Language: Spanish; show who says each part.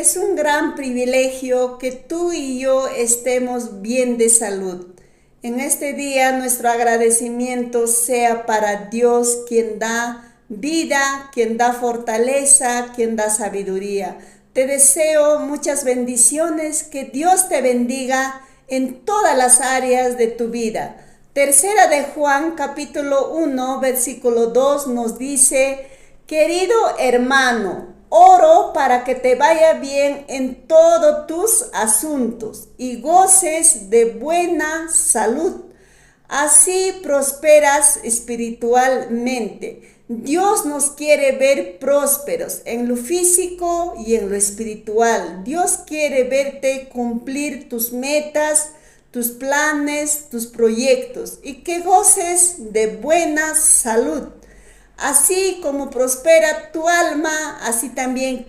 Speaker 1: Es un gran privilegio que tú y yo estemos bien de salud. En este día nuestro agradecimiento sea para Dios, quien da vida, quien da fortaleza, quien da sabiduría. Te deseo muchas bendiciones, que Dios te bendiga en todas las áreas de tu vida. Tercera de Juan, capítulo 1, versículo 2 nos dice: querido hermano, oro para que te vaya bien en todos tus asuntos y goces de buena salud. Así prosperas espiritualmente. Dios nos quiere ver prósperos en lo físico y en lo espiritual. Dios quiere verte cumplir tus metas, tus planes, tus proyectos, y que goces de buena salud. Así como prospera tu alma, así también